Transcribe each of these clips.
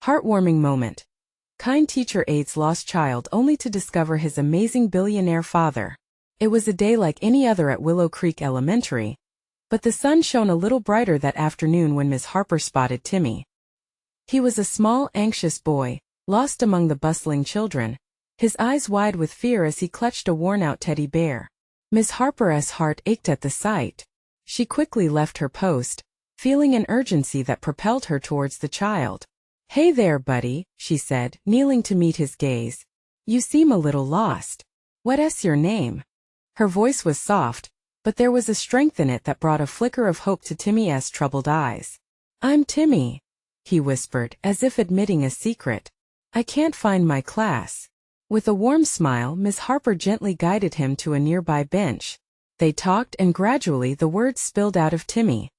Heartwarming moment. Kind teacher aids lost child only to discover his amazing billionaire father. It was a day like any other at Willow Creek Elementary, but the sun shone a little brighter that afternoon when Miss Harper spotted Timmy. He was a small, anxious boy, lost among the bustling children, his eyes wide with fear as he clutched a worn-out teddy bear. Miss Harper's heart ached at the sight. She quickly left her post, feeling an urgency that propelled her towards the child. "Hey there, buddy," she said, kneeling to meet his gaze. "You seem a little lost. What's your name?" Her voice was soft, but there was a strength in it that brought a flicker of hope to Timmy's troubled eyes. "I'm Timmy," he whispered, as if admitting a secret. "I can't find my class." With a warm smile, Miss Harper gently guided him to a nearby bench. They talked and gradually the words spilled out of Timmy.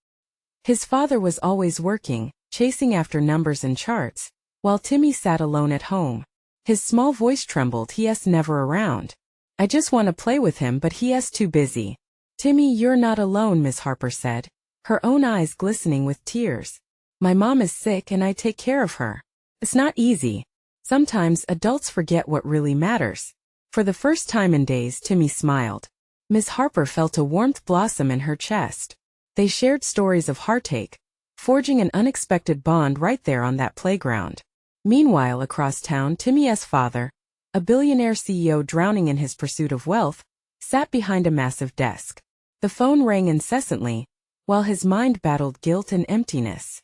His father was always working, chasing after numbers and charts, while Timmy sat alone at home. His small voice trembled. "He's never around. I just want to play with him, but he's too busy." "Timmy, you're not alone," Miss Harper said, her own eyes glistening with tears. "My mom is sick and I take care of her. It's not easy. Sometimes adults forget what really matters." For the first time in days, Timmy smiled. Miss Harper felt a warmth blossom in her chest. They shared stories of heartache, forging an unexpected bond right there on that playground. Meanwhile, across town, Timmy's father, a billionaire CEO drowning in his pursuit of wealth, sat behind a massive desk. The phone rang incessantly, while his mind battled guilt and emptiness.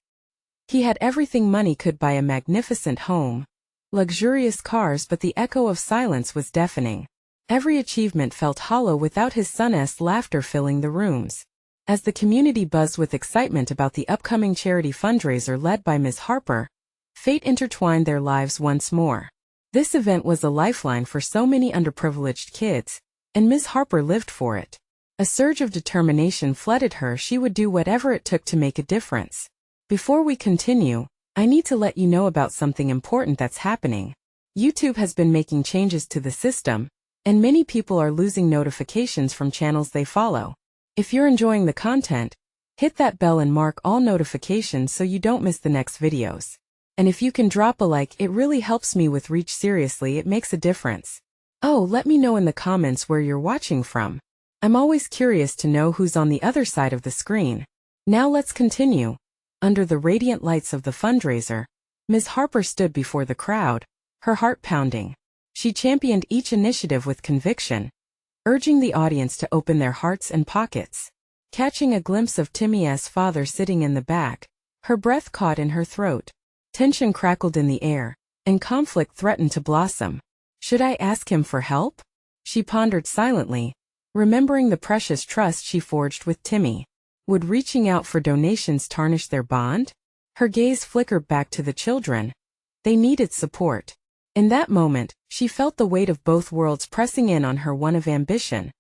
He had everything money could buy: a magnificent home, luxurious cars, but the echo of silence was deafening. Every achievement felt hollow without his son's laughter filling the rooms. As the community buzzed with excitement about the upcoming charity fundraiser led by Ms. Harper, fate intertwined their lives once more. This event was a lifeline for so many underprivileged kids, and Ms. Harper lived for it. A surge of determination flooded her. She would do whatever it took to make a difference. Before we continue, I need to let you know about something important that's happening. YouTube has been making changes to the system, and many people are losing notifications from channels they follow. If you're enjoying the content, hit that bell and mark all notifications so you don't miss the next videos. And if you can drop a like, it really helps me with reach. Seriously, it makes a difference. Oh, let me know in the comments where you're watching from. I'm always curious to know who's on the other side of the screen. Now let's continue. Under the radiant lights of the fundraiser, Ms. Harper stood before the crowd, her heart pounding. She championed each initiative with conviction, urging the audience to open their hearts and pockets. Catching a glimpse of Timmy's father sitting in the back, her breath caught in her throat. Tension crackled in the air, and conflict threatened to blossom. Should I ask him for help? She pondered silently, remembering the precious trust she forged with Timmy. Would reaching out for donations tarnish their bond? Her gaze flickered back to the children. They needed support. In that moment, she felt the weight of both worlds pressing in on her, one of ambition,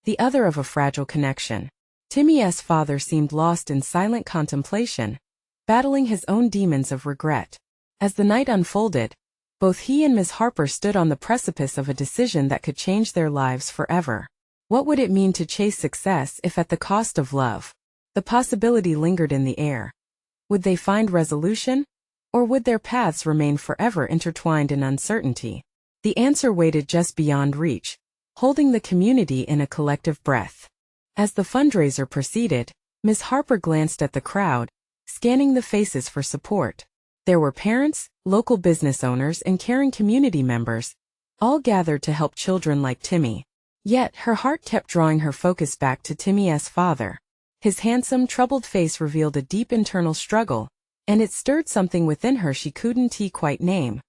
the other of a fragile connection. Timmy's father seemed lost in silent contemplation, battling his own demons of regret. As the night unfolded, both he and Ms. Harper stood on the precipice of a decision that could change their lives forever. What would it mean to chase success if at the cost of love? The possibility lingered in the air. Would they find resolution? Or would their paths remain forever intertwined in uncertainty? The answer waited just beyond reach, holding the community in a collective breath. As the fundraiser proceeded, Ms. Harper glanced at the crowd, scanning the faces for support. There were parents, local business owners, and caring community members, all gathered to help children like Timmy. Yet, her heart kept drawing her focus back to Timmy's father. His handsome, troubled face revealed a deep internal struggle, and it stirred something within her she couldn't quite name.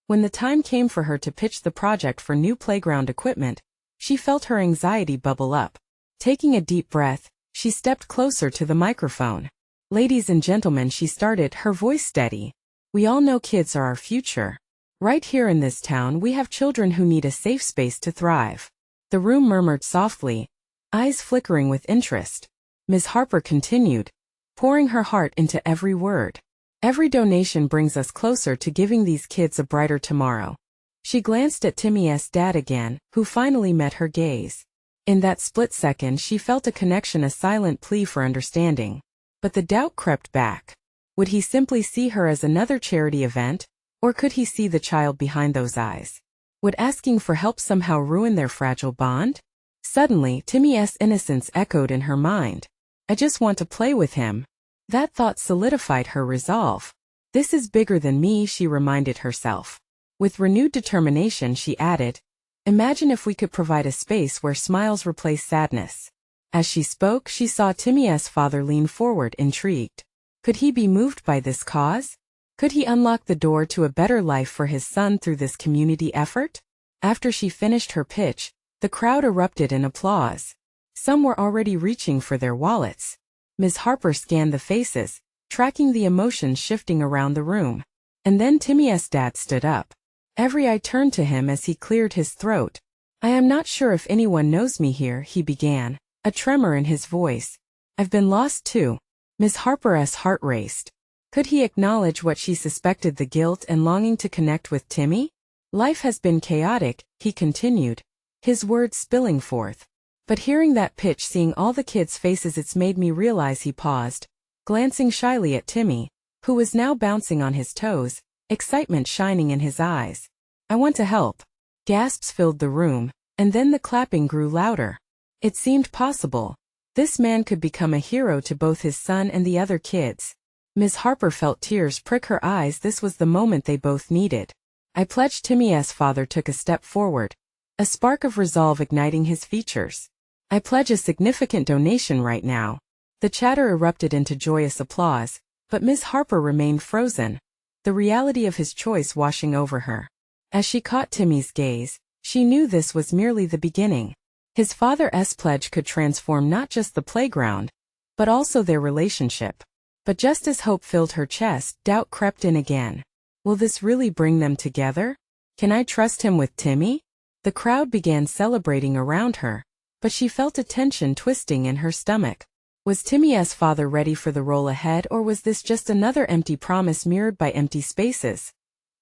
When the time came for her to pitch the project for new playground equipment, she felt her anxiety bubble up. Taking a deep breath, she stepped closer to the microphone. "Ladies and gentlemen," she started, her voice steady. "We all know kids are our future. Right here in this town, we have children who need a safe space to thrive." The room murmured softly, eyes flickering with interest. Ms. Harper continued, pouring her heart into every word. "Every donation brings us closer to giving these kids a brighter tomorrow." She glanced at Timmy's dad again, who finally met her gaze. In that split second, she felt a connection, a silent plea for understanding. But the doubt crept back. Would he simply see her as another charity event, Or could he see the child behind those eyes? Would asking for help somehow ruin their fragile bond? Suddenly, Timmy's innocence echoed in her mind. I just want to play with him. That thought solidified her resolve. This is bigger than me, she reminded herself. With renewed determination, she added, imagine if we could provide a space where smiles replace sadness. As she spoke, she saw Timmy's father lean forward, intrigued. Could he be moved by this cause? Could he unlock the door to a better life for his son through this community effort? After she finished her pitch, the crowd erupted in applause. Some were already reaching for their wallets. Ms. Harper scanned the faces, tracking the emotions shifting around the room. And then Timmy's dad stood up. Every eye turned to him as he cleared his throat. I am not sure if anyone knows me here, he began, a tremor in his voice. I've been lost too. Ms. Harper's heart raced. Could he acknowledge what she suspected, the guilt and longing to connect with Timmy? Life has been chaotic, he continued, his words spilling forth. But hearing that pitch, seeing all the kids' faces, it's made me realize. He paused, glancing shyly at Timmy, who was now bouncing on his toes, excitement shining in his eyes. I want to help. Gasps filled the room, and then the clapping grew louder. It seemed possible. This man could become a hero to both his son and the other kids. Ms. Harper felt tears prick her eyes. This was the moment they both needed. I pledge. Timmy's father took a step forward, a spark of resolve igniting his features. I pledge a significant donation right now. The chatter erupted into joyous applause, but Ms. Harper remained frozen, the reality of his choice washing over her. As she caught Timmy's gaze, she knew this was merely the beginning. His father's pledge could transform not just the playground, but also their relationship. But just as hope filled her chest, doubt crept in again. Will this really bring them together? Can I trust him with Timmy? The crowd began celebrating around her, but she felt a tension twisting in her stomach. Was Timmy's father ready for the role ahead, or was this just another empty promise mirrored by empty spaces?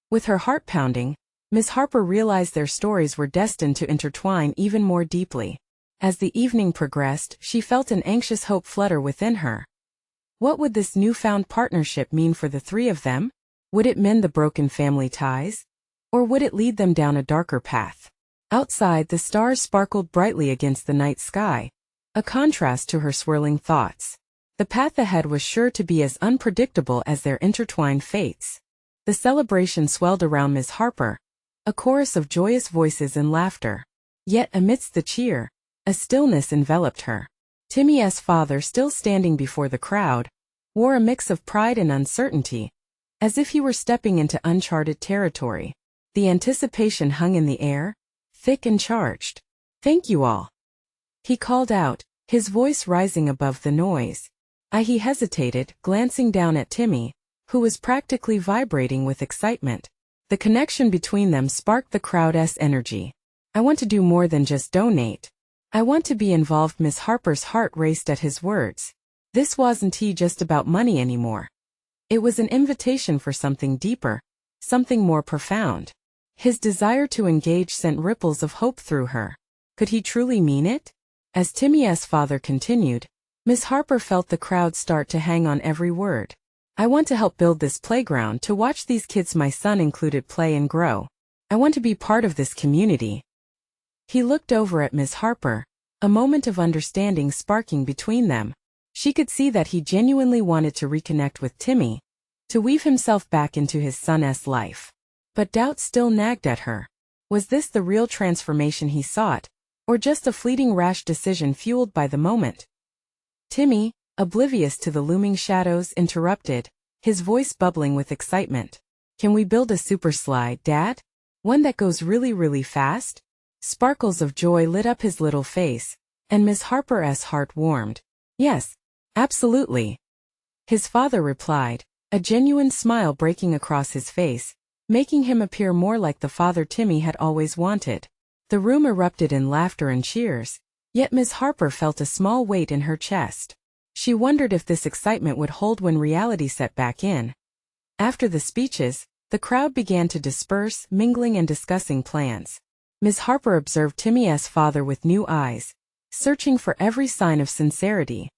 With her heart pounding, Ms. Harper realized their stories were destined to intertwine even more deeply. As the evening progressed, she felt an anxious hope flutter within her. What would this newfound partnership mean for the three of them? Would it mend the broken family ties? Or would it lead them down a darker path? Outside, the stars sparkled brightly against the night sky, a contrast to her swirling thoughts. The path ahead was sure to be as unpredictable as their intertwined fates. The celebration swelled around Ms. Harper, a chorus of joyous voices and laughter. Yet amidst the cheer, a stillness enveloped her. Timmy's father, still standing before the crowd, wore a mix of pride and uncertainty, as if he were stepping into uncharted territory. The anticipation hung in the air, thick and charged. Thank you all, he called out, his voice rising above the noise. He hesitated, glancing down at Timmy, who was practically vibrating with excitement. The connection between them sparked the crowd's energy. I want to do more than just donate. I want to be involved. Miss Harper's heart raced at his words. This wasn't just about money anymore. It was an invitation for something deeper, something more profound. His desire to engage sent ripples of hope through her. Could he truly mean it? As Timmy's father continued, Miss Harper felt the crowd start to hang on every word. I want to help build this playground, to watch these kids, my son included, play and grow. I want to be part of this community. He looked over at Miss Harper, a moment of understanding sparking between them. She could see that he genuinely wanted to reconnect with Timmy, to weave himself back into his son's life. But doubt still nagged at her. Was this the real transformation he sought, or just a fleeting rash decision fueled by the moment? Timmy, oblivious to the looming shadows, interrupted, his voice bubbling with excitement. Can we build a super slide, Dad? One that goes really, really fast? Sparkles of joy lit up his little face, and Miss Harper's heart warmed. Yes, absolutely, his father replied, a genuine smile breaking across his face, making him appear more like the father Timmy had always wanted. The room erupted in laughter and cheers, yet Miss Harper felt a small weight in her chest. She wondered if this excitement would hold when reality set back in. After the speeches, the crowd began to disperse, mingling and discussing plans. Miss Harper observed Timmy's father with new eyes, searching for every sign of sincerity.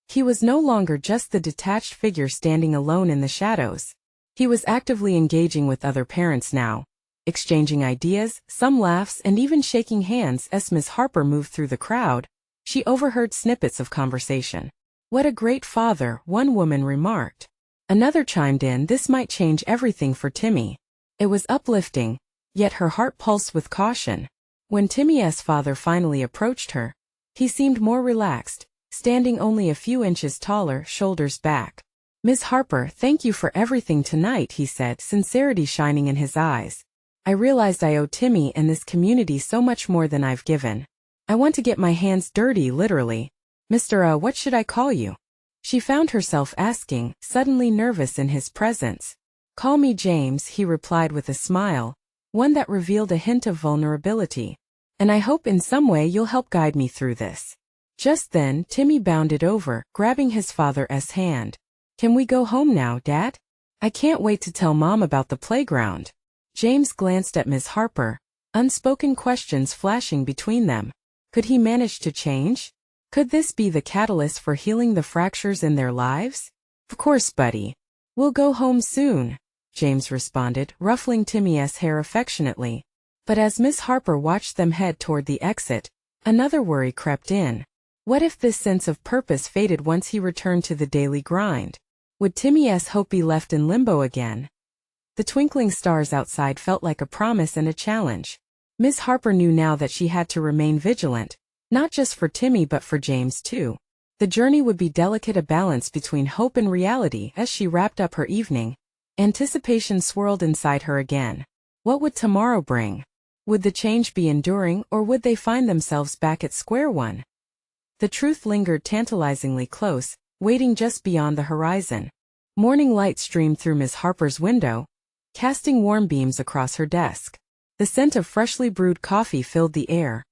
He was no longer just the detached figure standing alone in the shadows. He was actively engaging with other parents now, exchanging ideas, some laughs, and even shaking hands. As Miss Harper moved through the crowd, she overheard snippets of conversation. "What a great father," one woman remarked. Another chimed in, "This might change everything for Timmy." It was uplifting, yet her heart pulsed with caution. When Timmy's father finally approached her, he seemed more relaxed, standing only a few inches taller, shoulders back. "Miss Harper, thank you for everything tonight," he said, sincerity shining in his eyes. "I realized I owe Timmy and this community so much more than I've given. I want to get my hands dirty, literally. Mr. What should I call you?" She found herself asking, suddenly nervous in his presence. "Call me James," he replied with a smile, one that revealed a hint of vulnerability. "And I hope in some way you'll help guide me through this." Just then, Timmy bounded over, grabbing his father's hand. "Can we go home now, Dad? I can't wait to tell Mom about the playground." James glanced at Miss Harper, unspoken questions flashing between them. Could he manage to change? Could this be the catalyst for healing the fractures in their lives? "Of course, buddy. We'll go home soon," James responded, ruffling Timmy's hair affectionately. But as Miss Harper watched them head toward the exit, another worry crept in. What if this sense of purpose faded once he returned to the daily grind? Would Timmy's hope be left in limbo again? The twinkling stars outside felt like a promise and a challenge. Miss Harper knew now that she had to remain vigilant, not just for Timmy but for James too. The journey would be delicate, a balance between hope and reality. As she wrapped up her evening, anticipation swirled inside her again. What would tomorrow bring? Would the change be enduring, or would they find themselves back at square one? The truth lingered tantalizingly close, waiting just beyond the horizon. Morning light streamed through Miss Harper's window, casting warm beams across her desk. The scent of freshly brewed coffee filled the air,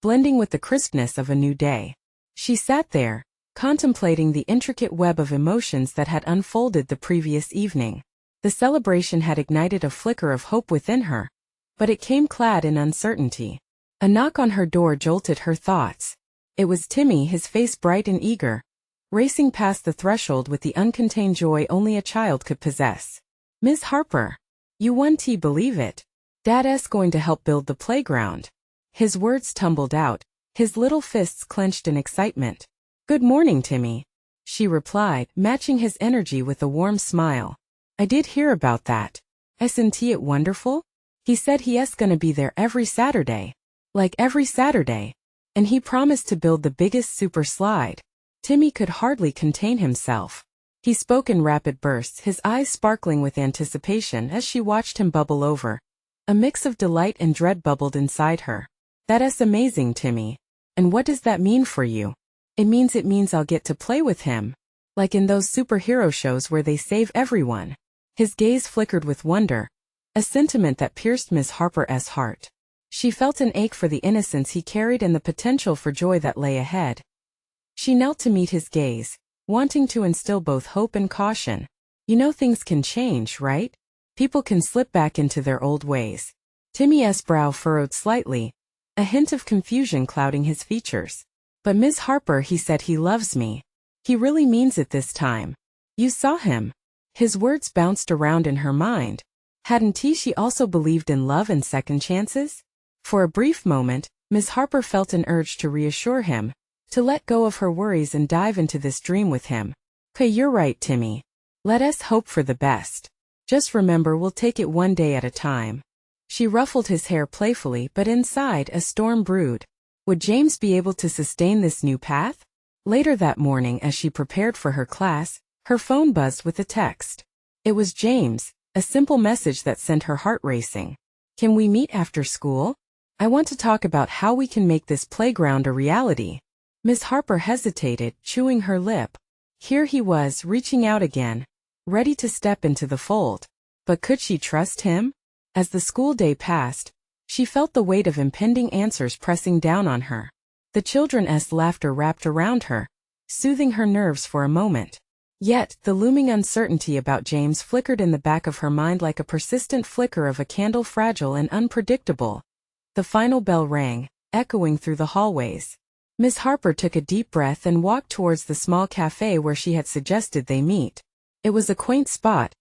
blending with the crispness of a new day. She sat there, contemplating the intricate web of emotions that had unfolded the previous evening. The celebration had ignited a flicker of hope within her, but it came clad in uncertainty. A knock on her door jolted her thoughts. It was Timmy, his face bright and eager, racing past the threshold with the uncontained joy only a child could possess. "Miss Harper, you won't believe it. Dad's going to help build the playground." His words tumbled out, his little fists clenched in excitement. "Good morning, Timmy," she replied, matching his energy with a warm smile. "I did hear about that. Isn't it wonderful? He said he's gonna be there every Saturday. Like every Saturday. And he promised to build the biggest super slide." Timmy could hardly contain himself. He spoke in rapid bursts, his eyes sparkling with anticipation as she watched him bubble over. A mix of delight and dread bubbled inside her. "That's amazing, Timmy. And what does that mean for you?" It means I'll get to play with him. Like in those superhero shows where they save everyone." His gaze flickered with wonder, a sentiment that pierced Miss Harper's heart. She felt an ache for the innocence he carried and the potential for joy that lay ahead. She knelt to meet his gaze, wanting to instill both hope and caution. "You know things can change, right? People can slip back into their old ways." Timmy's brow furrowed slightly, a hint of confusion clouding his features. "But Miss Harper, he said he loves me. He really means it this time. You saw him." His words bounced around in her mind. Hadn't she also believed in love and second chances? For a brief moment, Miss Harper felt an urge to reassure him, to let go of her worries and dive into this dream with him. "Okay, you're right, Timmy. Let us hope for the best. Just remember, we'll take it one day at a time." She ruffled his hair playfully, but inside a storm brewed. Would James be able to sustain this new path? Later that morning, as she prepared for her class, her phone buzzed with a text. It was James, a simple message that sent her heart racing. "Can we meet after school? I want to talk about how we can make this playground a reality." Miss Harper hesitated, chewing her lip. Here he was, reaching out again, ready to step into the fold. But could she trust him? As the school day passed, she felt the weight of impending answers pressing down on her. The children's laughter wrapped around her, soothing her nerves for a moment. Yet, the looming uncertainty about James flickered in the back of her mind like a persistent flicker of a candle, fragile and unpredictable. The final bell rang, echoing through the hallways. Miss Harper took a deep breath and walked towards the small cafe where she had suggested they meet. It was a quaint spot,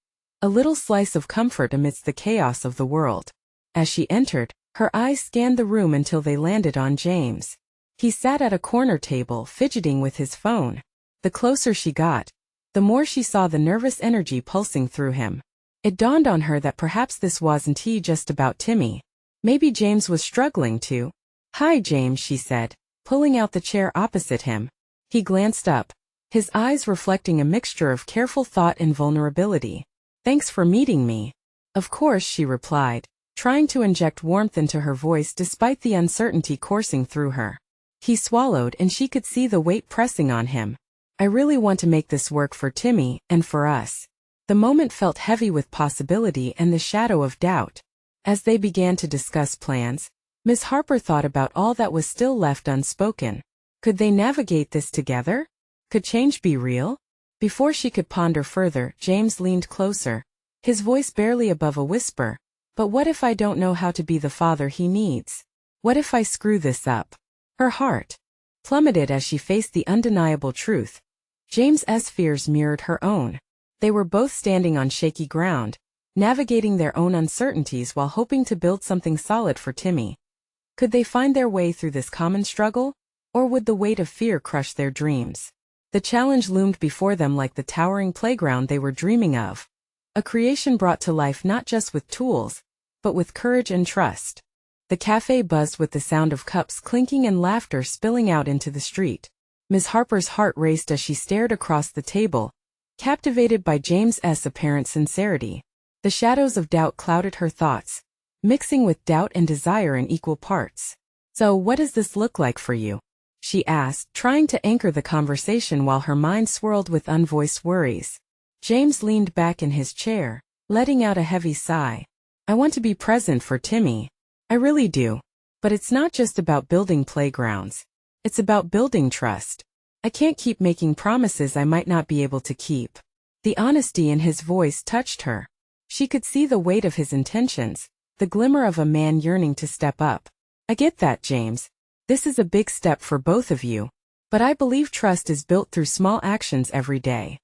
a little slice of comfort amidst the chaos of the world. As she entered, her eyes scanned the room until they landed on James. He sat at a corner table, fidgeting with his phone. The closer she got, the more she saw the nervous energy pulsing through him. It dawned on her that perhaps this wasn't just about Timmy. Maybe James was struggling too. "Hi, James," she said, pulling out the chair opposite him. He glanced up, his eyes reflecting a mixture of careful thought and vulnerability. "Thanks for meeting me." "Of course," she replied, trying to inject warmth into her voice despite the uncertainty coursing through her. He swallowed and she could see the weight pressing on him. "I really want to make this work for Timmy, and for us." The moment felt heavy with possibility and the shadow of doubt. As they began to discuss plans, Miss Harper thought about all that was still left unspoken. Could they navigate this together? Could change be real? Before she could ponder further, James leaned closer, his voice barely above a whisper. "But what if I don't know how to be the father he needs? What if I screw this up?" Her heart plummeted as she faced the undeniable truth. James's fears mirrored her own. They were both standing on shaky ground, navigating their own uncertainties while hoping to build something solid for Timmy. Could they find their way through this common struggle? Or would the weight of fear crush their dreams? The challenge loomed before them like the towering playground they were dreaming of. A creation brought to life not just with tools, but with courage and trust. The cafe buzzed with the sound of cups clinking and laughter spilling out into the street. Miss Harper's heart raced as she stared across the table, captivated by James's apparent sincerity. The shadows of doubt clouded her thoughts, mixing with doubt and desire in equal parts. "So what does this look like for you?" she asked, trying to anchor the conversation while her mind swirled with unvoiced worries. James leaned back in his chair, letting out a heavy sigh. "I want to be present for Timmy. I really do. But it's not just about building playgrounds. It's about building trust. I can't keep making promises I might not be able to keep." The honesty in his voice touched her. She could see the weight of his intentions, the glimmer of a man yearning to step up. "I get that, James. This is a big step for both of you. But I believe trust is built through small actions every day."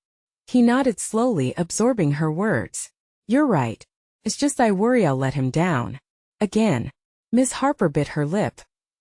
He nodded slowly, absorbing her words. "You're right. It's just I worry I'll let him down." Again, Miss Harper bit her lip,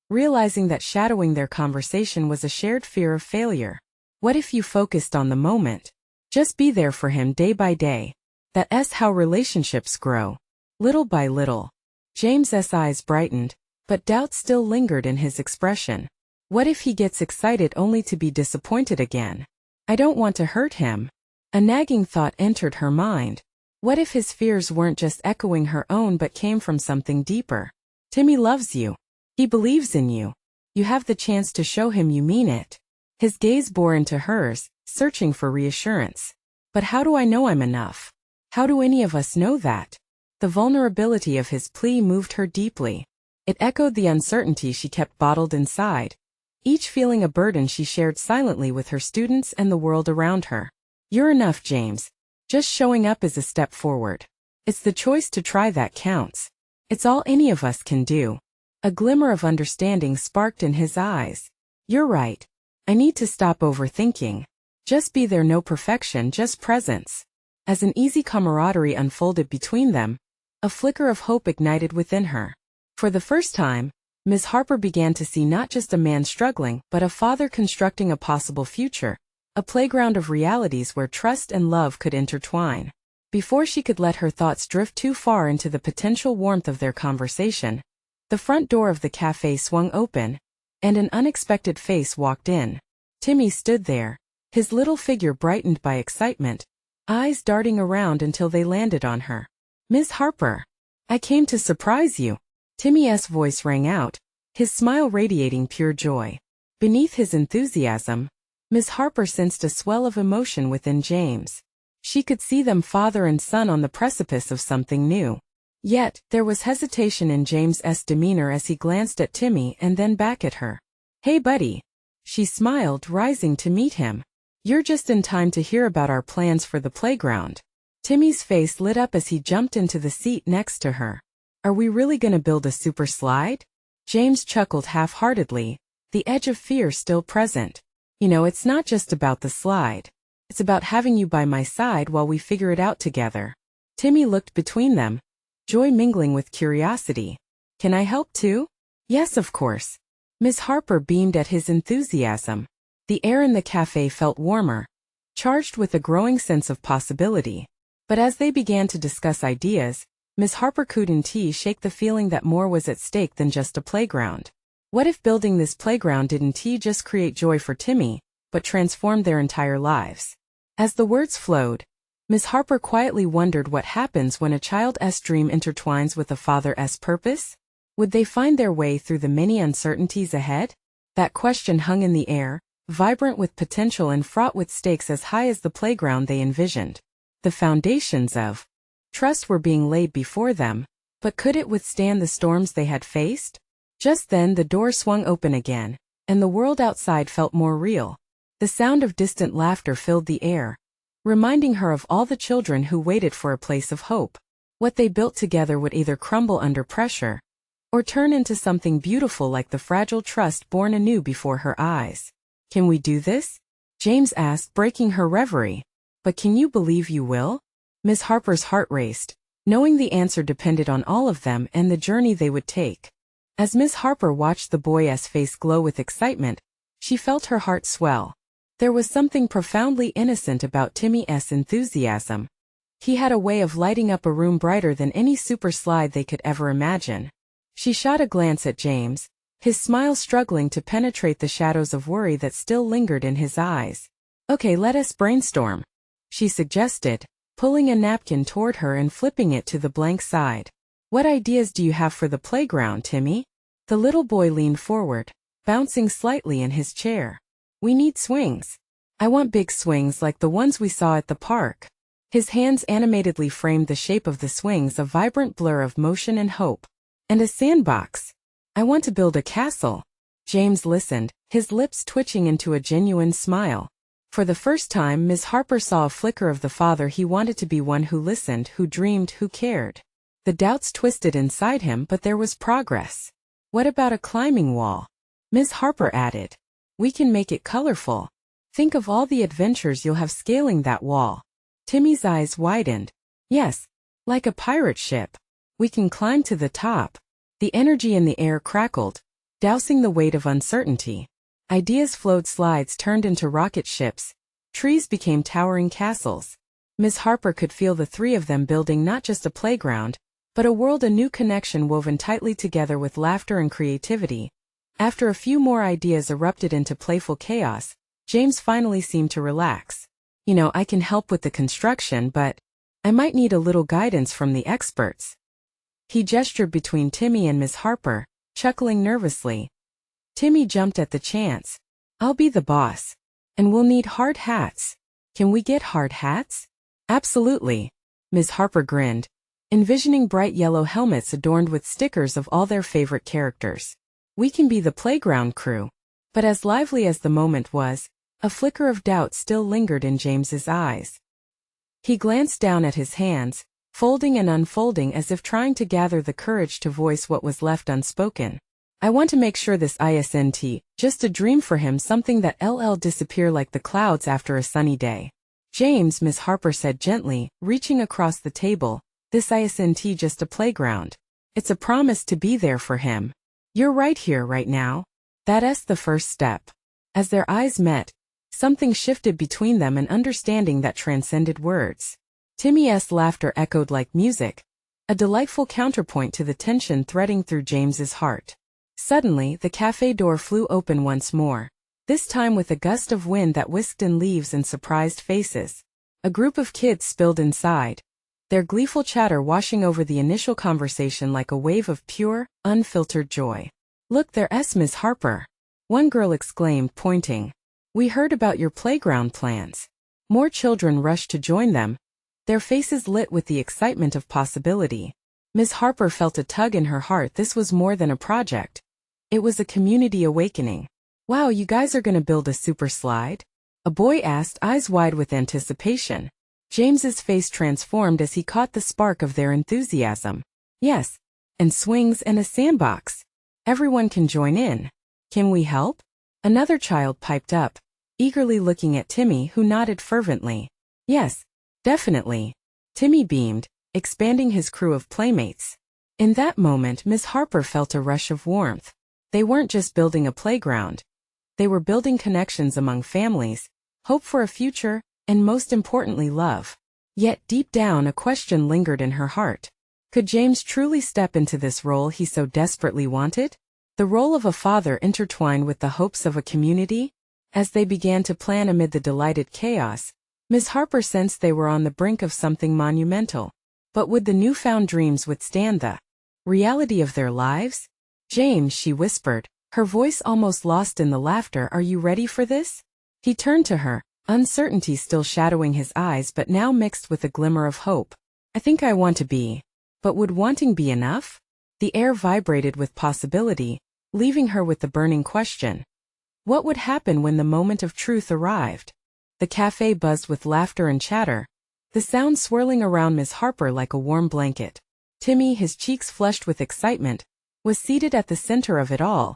realizing that shadowing their conversation was a shared fear of failure. What if you focused on the moment? Just be there for him day by day. That's how relationships grow. Little by little. James's eyes brightened, but doubt still lingered in his expression. What if he gets excited only to be disappointed again? "I don't want to hurt him." A nagging thought entered her mind. What if his fears weren't just echoing her own but came from something deeper? "Timmy loves you. He believes in you. You have the chance to show him you mean it." His gaze bore into hers, searching for reassurance. "But how do I know I'm enough? How do any of us know that?" The vulnerability of his plea moved her deeply. It echoed the uncertainty she kept bottled inside, each feeling a burden she shared silently with her students and the world around her. "You're enough, James. Just showing up is a step forward. It's the choice to try that counts. It's all any of us can do." A glimmer of understanding sparked in his eyes. "You're right. I need to stop overthinking. Just be there, no perfection, just presence." As an easy camaraderie unfolded between them, a flicker of hope ignited within her. For the first time, Miss Harper began to see not just a man struggling, but a father constructing a possible future, a playground of realities where trust and love could intertwine. Before she could let her thoughts drift too far into the potential warmth of their conversation, the front door of the cafe swung open, and an unexpected face walked in. Timmy stood there, his little figure brightened by excitement, eyes darting around until they landed on her. "Miss Harper, I came to surprise you." Timmy's voice rang out, his smile radiating pure joy. Beneath his enthusiasm, Miss Harper sensed a swell of emotion within James. She could see them father and son on the precipice of something new. Yet, there was hesitation in James's demeanor as he glanced at Timmy and then back at her. "Hey buddy." She smiled, rising to meet him. "You're just in time to hear about our plans for the playground." Timmy's face lit up as he jumped into the seat next to her. "Are we really gonna build a super slide?" James chuckled half-heartedly, the edge of fear still present. "You know, it's not just about the slide. It's about having you by my side while we figure it out together." Timmy looked between them, joy mingling with curiosity. Can I help too? Yes, of course. Miss Harper beamed at his enthusiasm. The air in the cafe felt warmer, charged with a growing sense of possibility. But as they began to discuss ideas, Miss Harper couldn't shake the feeling that more was at stake than just a playground. What if building this playground didn't just create joy for Timmy, but transformed their entire lives? As the words flowed, Miss Harper quietly wondered what happens when a child's dream intertwines with a father's purpose. Would they find their way through the many uncertainties ahead? That question hung in the air, vibrant with potential and fraught with stakes as high as the playground they envisioned. The foundations of trust were being laid before them, but could it withstand the storms they had faced? Just then the door swung open again, and the world outside felt more real. The sound of distant laughter filled the air, reminding her of all the children who waited for a place of hope. What they built together would either crumble under pressure, or turn into something beautiful like the fragile trust born anew before her eyes. Can we do this? James asked, breaking her reverie. But can you believe you will? Miss Harper's heart raced, knowing the answer depended on all of them and the journey they would take. As Miss Harper watched the boy's face glow with excitement, she felt her heart swell. There was something profoundly innocent about Timmy's enthusiasm. He had a way of lighting up a room brighter than any super slide they could ever imagine. She shot a glance at James, his smile struggling to penetrate the shadows of worry that still lingered in his eyes. Okay, let us brainstorm, she suggested, pulling a napkin toward her and flipping it to the blank side. What ideas do you have for the playground, Timmy? The little boy leaned forward, bouncing slightly in his chair. We need swings. I want big swings like the ones we saw at the park. His hands animatedly framed the shape of the swings, a vibrant blur of motion and hope. And a sandbox. I want to build a castle. James listened, his lips twitching into a genuine smile. For the first time, Miss Harper saw a flicker of the father he wanted to be, one who listened, who dreamed, who cared. The doubts twisted inside him, but there was progress. What about a climbing wall? Miss Harper added. We can make it colorful. Think of all the adventures you'll have scaling that wall. Timmy's eyes widened. Yes, like a pirate ship. We can climb to the top. The energy in the air crackled, dousing the weight of uncertainty. Ideas flowed, slides turned into rocket ships, trees became towering castles. Miss Harper could feel the three of them building not just a playground, but a world, a new connection woven tightly together with laughter and creativity. After a few more ideas erupted into playful chaos, James finally seemed to relax. I can help with the construction, but I might need a little guidance from the experts. He gestured between Timmy and Miss Harper, chuckling nervously. Timmy jumped at the chance. I'll be the boss. And we'll need hard hats. Can we get hard hats? Absolutely. Miss Harper grinned, envisioning bright yellow helmets adorned with stickers of all their favorite characters. We can be the playground crew. But as lively as the moment was, a flicker of doubt still lingered in James's eyes. He glanced down at his hands, folding and unfolding as if trying to gather the courage to voice what was left unspoken. I want to make sure this isn't just a dream for him, something that'll disappear like the clouds after a sunny day. James, Miss Harper said gently, reaching across the table, this isn't just a playground. It's a promise to be there for him. You're right here, right now. That's the first step. As their eyes met, something shifted between them, an understanding that transcended words. Timmy's laughter echoed like music, a delightful counterpoint to the tension threading through James's heart. Suddenly, the cafe door flew open once more, this time with a gust of wind that whisked in leaves and surprised faces. A group of kids spilled inside, their gleeful chatter washing over the initial conversation like a wave of pure, unfiltered joy. Look, there's Miss Harper. One girl exclaimed, pointing. We heard about your playground plans. More children rushed to join them, their faces lit with the excitement of possibility. Miss Harper felt a tug in her heart. This was more than a project. It was a community awakening. Wow, you guys are gonna build a super slide? A boy asked, eyes wide with anticipation. James's face transformed as he caught the spark of their enthusiasm. Yes, and swings and a sandbox. Everyone can join in. Can we help? Another child piped up, eagerly looking at Timmy, who nodded fervently. Yes, definitely. Timmy beamed, expanding his crew of playmates. In that moment, Miss Harper felt a rush of warmth. They weren't just building a playground. They were building connections among families, hope for a future, and most importantly, love. Yet deep down, a question lingered in her heart. Could James truly step into this role he so desperately wanted? The role of a father intertwined with the hopes of a community? As they began to plan amid the delighted chaos, Miss Harper sensed they were on the brink of something monumental. But would the newfound dreams withstand the reality of their lives? "James," she whispered, her voice almost lost in the laughter, "are you ready for this?" He turned to her, uncertainty still shadowing his eyes but now mixed with a glimmer of hope. "I think I want to be. But would wanting be enough?" The air vibrated with possibility, leaving her with the burning question. What would happen when the moment of truth arrived? The cafe buzzed with laughter and chatter, the sound swirling around Miss Harper like a warm blanket. Timmy, his cheeks flushed with excitement, was seated at the center of it all,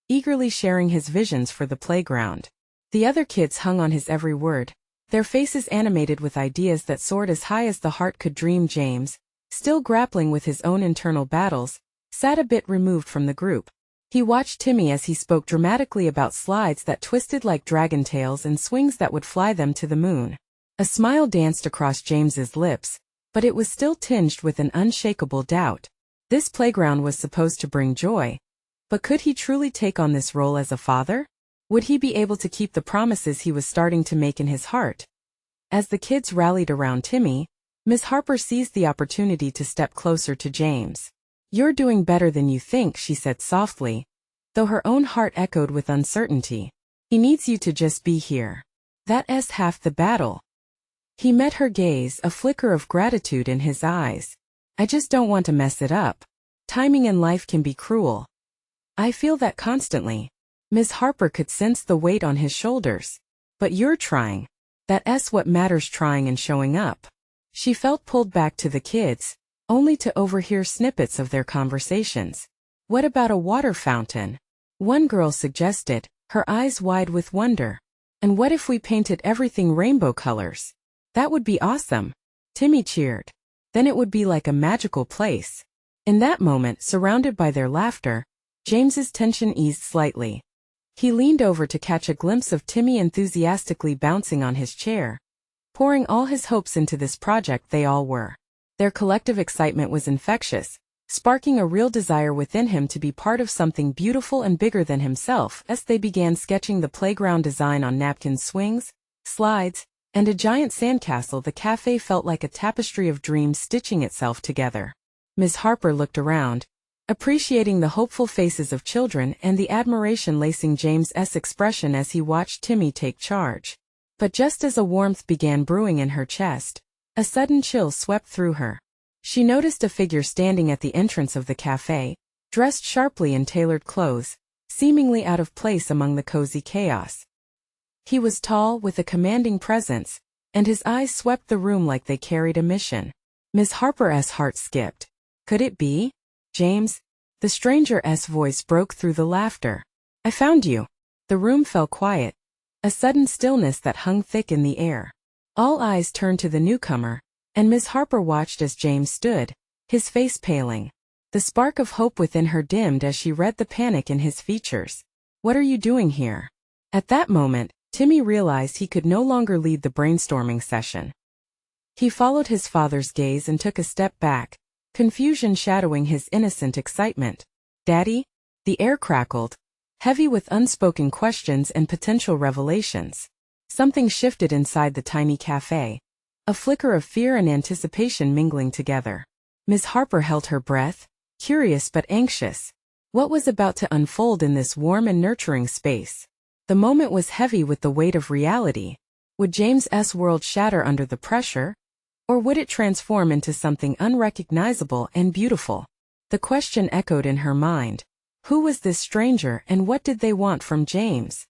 eagerly sharing his visions for the playground. The other kids hung on his every word, their faces animated with ideas that soared as high as the heart could dream. James, still grappling with his own internal battles, sat a bit removed from the group. He watched Timmy as he spoke dramatically about slides that twisted like dragon tails and swings that would fly them to the moon. A smile danced across James's lips, but it was still tinged with an unshakable doubt. This playground was supposed to bring joy, but could he truly take on this role as a father? Would he be able to keep the promises he was starting to make in his heart? As the kids rallied around Timmy, Miss Harper seized the opportunity to step closer to James. "You're doing better than you think," she said softly, though her own heart echoed with uncertainty. "He needs you to just be here. That's half the battle." He met her gaze, a flicker of gratitude in his eyes. "I just don't want to mess it up. Timing in life can be cruel. I feel that constantly." Miss Harper could sense the weight on his shoulders. "But you're trying. That's what matters, trying and showing up." She felt pulled back to the kids, only to overhear snippets of their conversations. "What about a water fountain?" one girl suggested, her eyes wide with wonder. "And what if we painted everything rainbow colors?" "That would be awesome," Timmy cheered. "Then it would be like a magical place." In that moment, surrounded by their laughter, James's tension eased slightly. He leaned over to catch a glimpse of Timmy enthusiastically bouncing on his chair, pouring all his hopes into this project. They all were. Their collective excitement was infectious, sparking a real desire within him to be part of something beautiful and bigger than himself. As they began sketching the playground design on napkins, swings, slides, and a giant sandcastle, the cafe felt like a tapestry of dreams stitching itself together. Miss Harper looked around, appreciating the hopeful faces of children and the admiration lacing James's expression as he watched Timmy take charge. But just as a warmth began brewing in her chest, a sudden chill swept through her. She noticed a figure standing at the entrance of the cafe, dressed sharply in tailored clothes, seemingly out of place among the cozy chaos. He was tall, with a commanding presence, and his eyes swept the room like they carried a mission. Miss Harper's heart skipped. Could it be James? The stranger's voice broke through the laughter. "I found you." The room fell quiet, a sudden stillness that hung thick in the air. All eyes turned to the newcomer, and Miss Harper watched as James stood, his face paling. The spark of hope within her dimmed as she read the panic in his features. "What are you doing here?" At that moment, Timmy realized he could no longer lead the brainstorming session. He followed his father's gaze and took a step back, confusion shadowing his innocent excitement. "Daddy?" The air crackled, heavy with unspoken questions and potential revelations. Something shifted inside the tiny cafe, a flicker of fear and anticipation mingling together. Miss Harper held her breath, curious but anxious. What was about to unfold in this warm and nurturing space? The moment was heavy with the weight of reality. Would James's world shatter under the pressure? Or would it transform into something unrecognizable and beautiful? The question echoed in her mind. Who was this stranger and what did they want from James?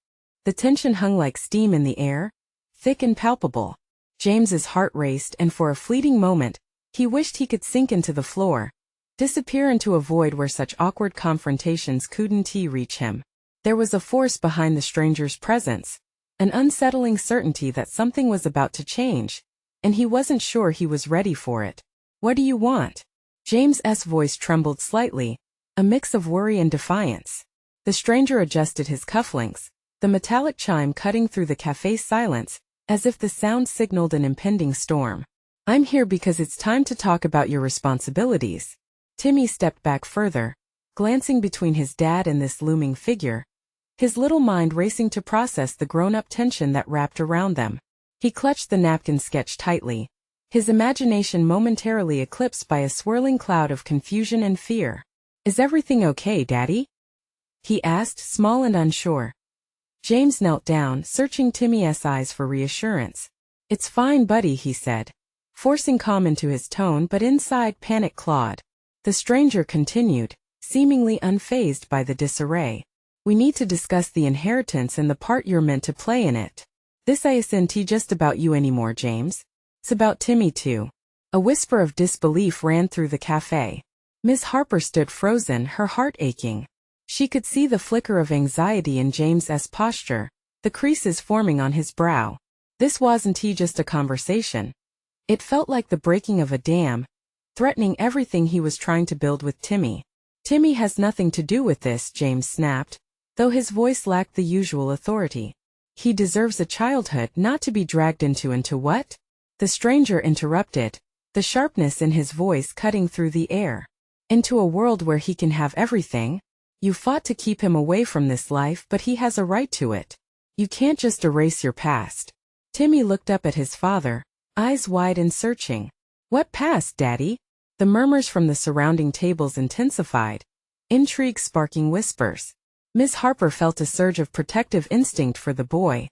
The tension hung like steam in the air, thick and palpable. James's heart raced, and for a fleeting moment, he wished he could sink into the floor, disappear into a void where such awkward confrontations couldn't reach him. There was a force behind the stranger's presence, an unsettling certainty that something was about to change, and he wasn't sure he was ready for it. What do you want? James's voice trembled slightly, a mix of worry and defiance. The stranger adjusted his cufflinks, the metallic chime cutting through the cafe's silence, as if the sound signaled an impending storm. I'm here because it's time to talk about your responsibilities. Timmy stepped back further, glancing between his dad and this looming figure, his little mind racing to process the grown-up tension that wrapped around them. He clutched the napkin sketch tightly, his imagination momentarily eclipsed by a swirling cloud of confusion and fear. Is everything okay, Daddy? He asked, small and unsure. James knelt down, searching Timmy's eyes for reassurance. It's fine, buddy, he said, forcing calm into his tone, but inside panic clawed. The stranger continued, seemingly unfazed by the disarray. We need to discuss the inheritance and the part you're meant to play in it. This isn't just about you anymore, James. It's about Timmy too. A whisper of disbelief ran through the cafe. Miss Harper stood frozen, her heart aching. She could see the flicker of anxiety in James's posture, the creases forming on his brow. This wasn't just a conversation. It felt like the breaking of a dam, threatening everything he was trying to build with Timmy. Timmy has nothing to do with this, James snapped, though his voice lacked the usual authority. He deserves a childhood not to be dragged into what? The stranger interrupted, the sharpness in his voice cutting through the air. Into a world where he can have everything? You fought to keep him away from this life, but he has a right to it. You can't just erase your past. Timmy looked up at his father, eyes wide and searching. What past, Daddy? The murmurs from the surrounding tables intensified, intrigue sparking whispers. Miss Harper felt a surge of protective instinct for the boy,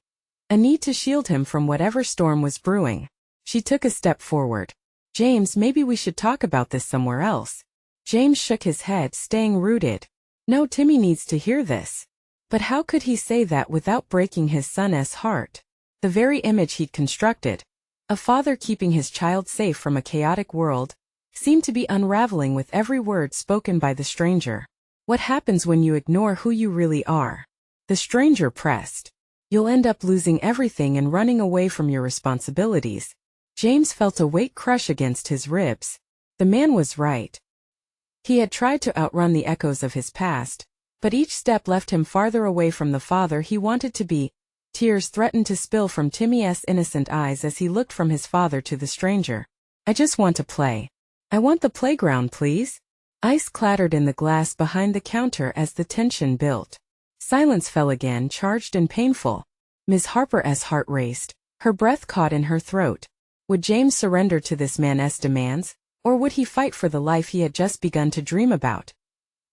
a need to shield him from whatever storm was brewing. She took a step forward. James, maybe we should talk about this somewhere else. James shook his head, staying rooted. No, Timmy needs to hear this. But how could he say that without breaking his son's heart? The very image he'd constructed, a father keeping his child safe from a chaotic world, seemed to be unraveling with every word spoken by the stranger. What happens when you ignore who you really are? The stranger pressed. You'll end up losing everything and running away from your responsibilities. James felt a weight crush against his ribs. The man was right. He had tried to outrun the echoes of his past, but each step left him farther away from the father he wanted to be. Tears threatened to spill from Timmy's innocent eyes as he looked from his father to the stranger. I just want to play. I want the playground, please. Ice clattered in the glass behind the counter as the tension built. Silence fell again, charged and painful. Miss Harper's heart raced, her breath caught in her throat. Would James surrender to this man's demands, or would he fight for the life he had just begun to dream about?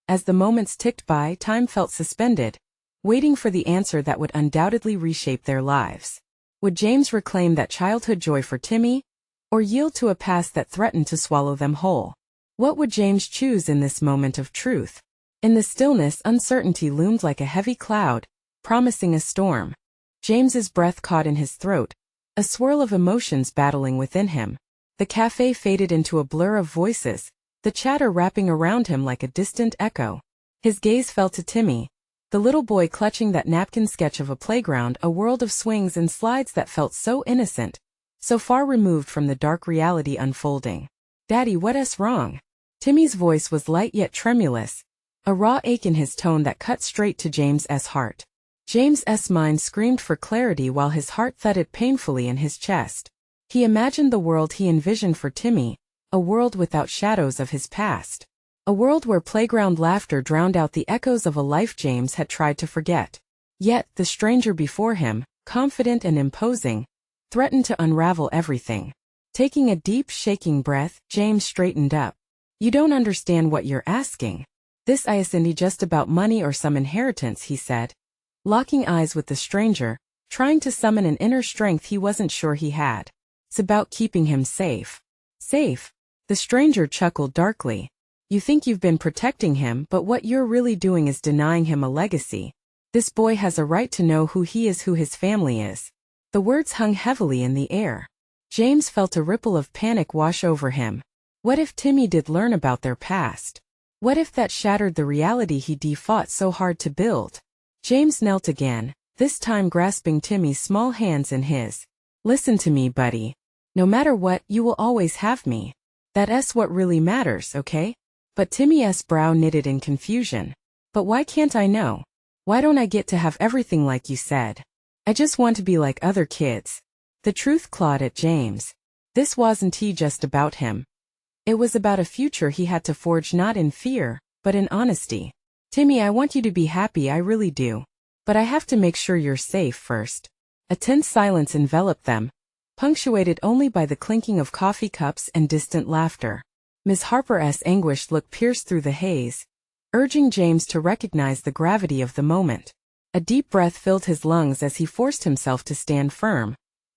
As the moments ticked by, time felt suspended, waiting for the answer that would undoubtedly reshape their lives. Would James reclaim that childhood joy for Timmy, or yield to a past that threatened to swallow them whole? What would James choose in this moment of truth? In the stillness, uncertainty loomed like a heavy cloud, promising a storm. James's breath caught in his throat, a swirl of emotions battling within him. The cafe faded into a blur of voices, the chatter wrapping around him like a distant echo. His gaze fell to Timmy, the little boy clutching that napkin sketch of a playground, a world of swings and slides that felt so innocent, so far removed from the dark reality unfolding. Daddy, what's wrong? Timmy's voice was light yet tremulous, a raw ache in his tone that cut straight to James's heart. James's mind screamed for clarity while his heart thudded painfully in his chest. He imagined the world he envisioned for Timmy, a world without shadows of his past. A world where playground laughter drowned out the echoes of a life James had tried to forget. Yet, the stranger before him, confident and imposing, threatened to unravel everything. Taking a deep, shaking breath, James straightened up. You don't understand what you're asking. This isn't just about money or some inheritance, he said, locking eyes with the stranger, trying to summon an inner strength he wasn't sure he had. It's about keeping him safe. Safe? The stranger chuckled darkly. You think you've been protecting him, but what you're really doing is denying him a legacy. This boy has a right to know who he is, who his family is. The words hung heavily in the air. James felt a ripple of panic wash over him. What if Timmy did learn about their past? What if that shattered the reality he fought so hard to build? James knelt again, this time grasping Timmy's small hands in his. Listen to me, buddy. No matter what, you will always have me. That's what really matters, okay? But Timmy's brow knitted in confusion. But why can't I know? Why don't I get to have everything like you said? I just want to be like other kids. The truth clawed at James. This wasn't just about him. It was about a future he had to forge, not in fear, but in honesty. Timmy, I want you to be happy, I really do. But I have to make sure you're safe first. A tense silence enveloped them, punctuated only by the clinking of coffee cups and distant laughter. Miss Harper's anguished look pierced through the haze, urging James to recognize the gravity of the moment. A deep breath filled his lungs as he forced himself to stand firm,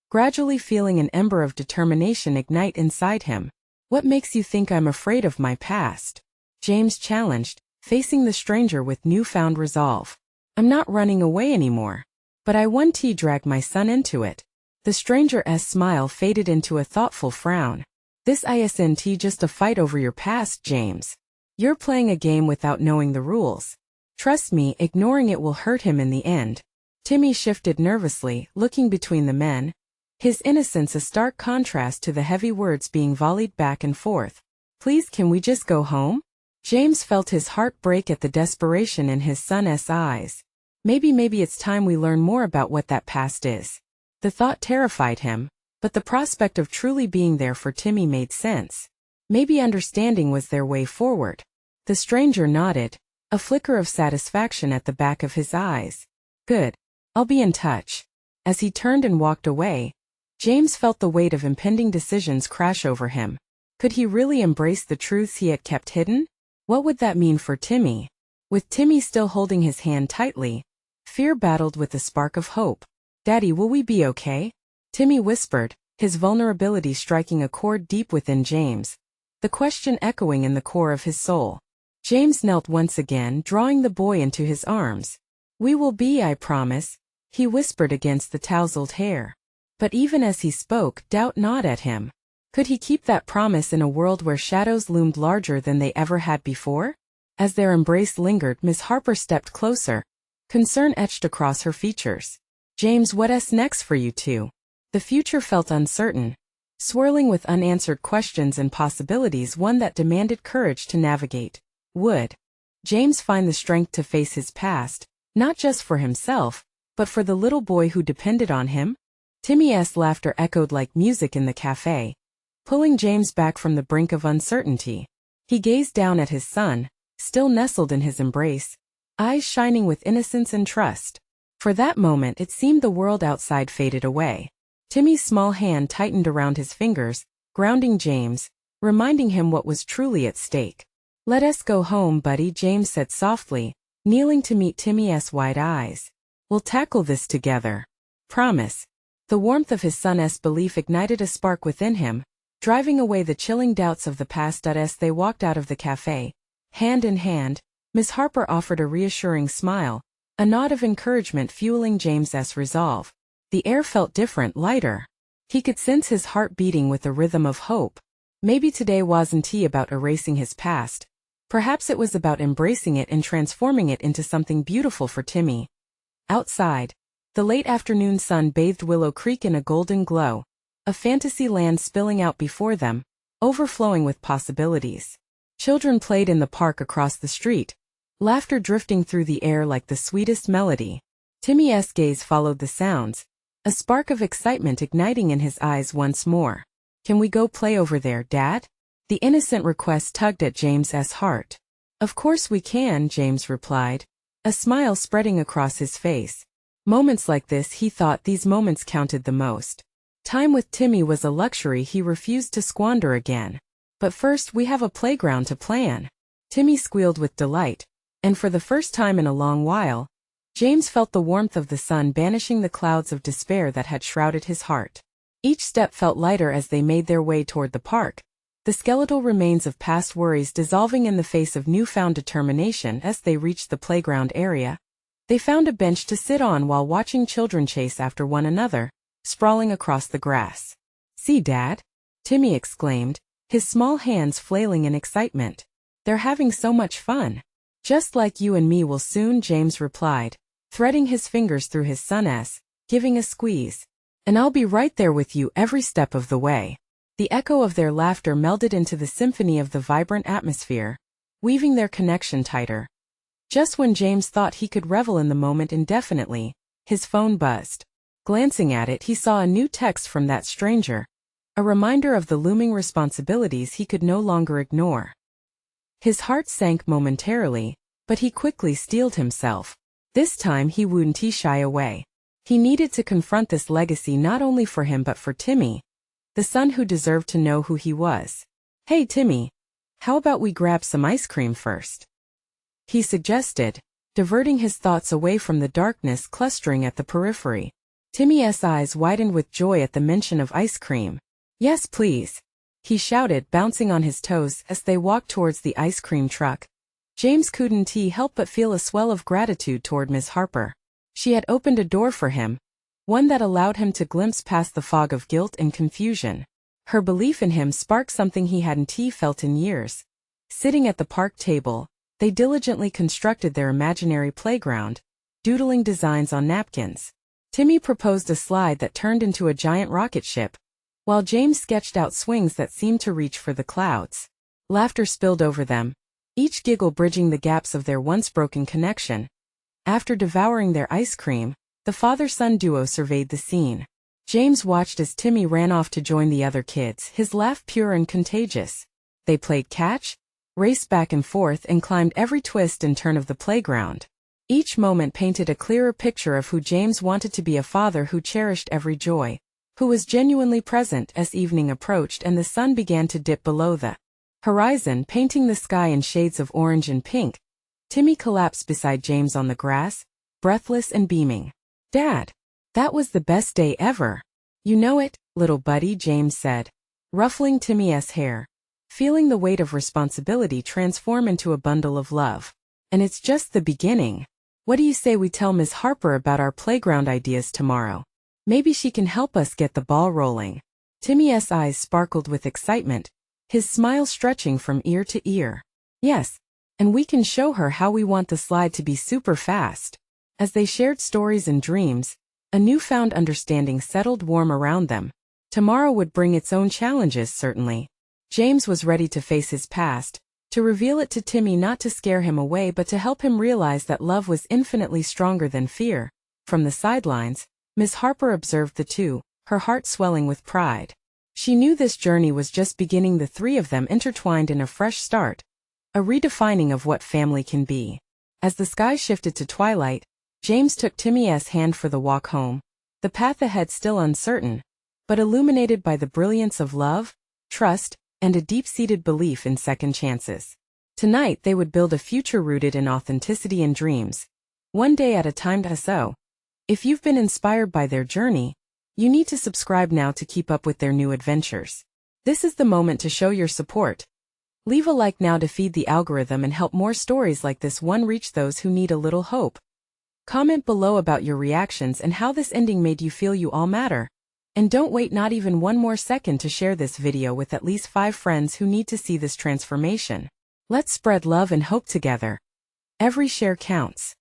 gradually feeling an ember of determination ignite inside him. What makes you think I'm afraid of my past? James challenged, facing the stranger with newfound resolve. I'm not running away anymore. But I want to drag my son into it. The stranger's smile faded into a thoughtful frown. This isn't just a fight over your past, James. You're playing a game without knowing the rules. Trust me, ignoring it will hurt him in the end. Timmy shifted nervously, looking between the men, his innocence a stark contrast to the heavy words being volleyed back and forth. Please, can we just go home? James felt his heart break at the desperation in his son's eyes. Maybe it's time we learn more about what that past is. The thought terrified him, but the prospect of truly being there for Timmy made sense. Maybe understanding was their way forward. The stranger nodded, a flicker of satisfaction at the back of his eyes. Good. I'll be in touch. As he turned and walked away, James felt the weight of impending decisions crash over him. Could he really embrace the truths he had kept hidden? What would that mean for Timmy? With Timmy still holding his hand tightly, fear battled with a spark of hope. Daddy, will we be okay? Timmy whispered, his vulnerability striking a chord deep within James, the question echoing in the core of his soul. James knelt once again, drawing the boy into his arms. We will be, I promise, he whispered against the tousled hair. But even as he spoke, doubt gnawed at him. Could he keep that promise in a world where shadows loomed larger than they ever had before? As their embrace lingered, Miss Harper stepped closer, concern etched across her features. James, what's next for you two? The future felt uncertain, swirling with unanswered questions and possibilities, one that demanded courage to navigate. Would James find the strength to face his past, not just for himself, but for the little boy who depended on him? Timmy's laughter echoed like music in the cafe, pulling James back from the brink of uncertainty. He gazed down at his son, still nestled in his embrace, eyes shining with innocence and trust. For that moment it seemed the world outside faded away. Timmy's small hand tightened around his fingers, grounding James, reminding him what was truly at stake. Let us go home, buddy, James said softly, kneeling to meet Timmy's wide eyes. We'll tackle this together. Promise. The warmth of his son's belief ignited a spark within him, driving away the chilling doubts of the past. As they walked out of the cafe, hand in hand, Miss Harper offered a reassuring smile, a nod of encouragement fueling James's resolve. The air felt different, lighter. He could sense his heart beating with a rhythm of hope. Maybe today wasn't about erasing his past. Perhaps it was about embracing it and transforming it into something beautiful for Timmy. Outside, the late afternoon sun bathed Willow Creek in a golden glow, a fantasy land spilling out before them, overflowing with possibilities. Children played in the park across the street, laughter drifting through the air like the sweetest melody. Timmy's gaze followed the sounds, a spark of excitement igniting in his eyes once more. Can we go play over there, Dad? The innocent request tugged at James's heart. Of course we can, James replied, a smile spreading across his face. Moments like this, he thought, these moments counted the most. Time with Timmy was a luxury he refused to squander again. But first we have a playground to plan. Timmy squealed with delight, and for the first time in a long while, James felt the warmth of the sun banishing the clouds of despair that had shrouded his heart. Each step felt lighter as they made their way toward the park, the skeletal remains of past worries dissolving in the face of newfound determination. As they reached the playground area, they found a bench to sit on while watching children chase after one another, sprawling across the grass. See, Dad? Timmy exclaimed, his small hands flailing in excitement. They're having so much fun. Just like you and me will soon, James replied, threading his fingers through his son's, giving a squeeze. And I'll be right there with you every step of the way. The echo of their laughter melded into the symphony of the vibrant atmosphere, weaving their connection tighter. Just when James thought he could revel in the moment indefinitely, his phone buzzed. Glancing at it, he saw a new text from that stranger, a reminder of the looming responsibilities he could no longer ignore. His heart sank momentarily, but he quickly steeled himself. This time he wouldn't shy away. He needed to confront this legacy not only for him but for Timmy, the son who deserved to know who he was. "Hey Timmy, how about we grab some ice cream first?" he suggested, diverting his thoughts away from the darkness clustering at the periphery. Timmy's eyes widened with joy at the mention of ice cream. "Yes, please," he shouted, bouncing on his toes as they walked towards the ice cream truck. James couldn't help but feel a swell of gratitude toward Miss Harper. She had opened a door for him, one that allowed him to glimpse past the fog of guilt and confusion. Her belief in him sparked something he hadn't felt in years. Sitting at the park table, they diligently constructed their imaginary playground, doodling designs on napkins. Timmy proposed a slide that turned into a giant rocket ship, while James sketched out swings that seemed to reach for the clouds. Laughter spilled over them, each giggle bridging the gaps of their once broken connection. After devouring their ice cream, the father-son duo surveyed the scene. James watched as Timmy ran off to join the other kids, his laugh pure and contagious. They played catch, raced back and forth, and climbed every twist and turn of the playground. Each moment painted a clearer picture of who James wanted to be, a father who cherished every joy, who was genuinely present. As evening approached and the sun began to dip below the horizon, painting the sky in shades of orange and pink, Timmy collapsed beside James on the grass, breathless and beaming. "Dad, that was the best day ever. You know it, little buddy," James said, ruffling Timmy's hair, feeling the weight of responsibility transform into a bundle of love. "And it's just the beginning. What do you say we tell Miss Harper about our playground ideas tomorrow? Maybe she can help us get the ball rolling." Timmy's eyes sparkled with excitement, his smile stretching from ear to ear. "Yes, and we can show her how we want the slide to be super fast." As they shared stories and dreams, a newfound understanding settled warm around them. Tomorrow would bring its own challenges, certainly. James was ready to face his past, to reveal it to Timmy, not to scare him away but to help him realize that love was infinitely stronger than fear. From the sidelines, Miss Harper observed the two, her heart swelling with pride. She knew this journey was just beginning, the three of them intertwined in a fresh start, a redefining of what family can be. As the sky shifted to twilight, James took Timmy's hand for the walk home, the path ahead still uncertain, but illuminated by the brilliance of love, trust, and a deep-seated belief in second chances. Tonight they would build a future rooted in authenticity and dreams, one day at a time. So, if you've been inspired by their journey, you need to subscribe now to keep up with their new adventures. This is the moment to show your support. Leave a like now to feed the algorithm and help more stories like this one reach those who need a little hope. Comment below about your reactions and how this ending made you feel. You all matter. And don't wait not even one more second to share this video with at least 5 friends who need to see this transformation. Let's spread love and hope together. Every share counts.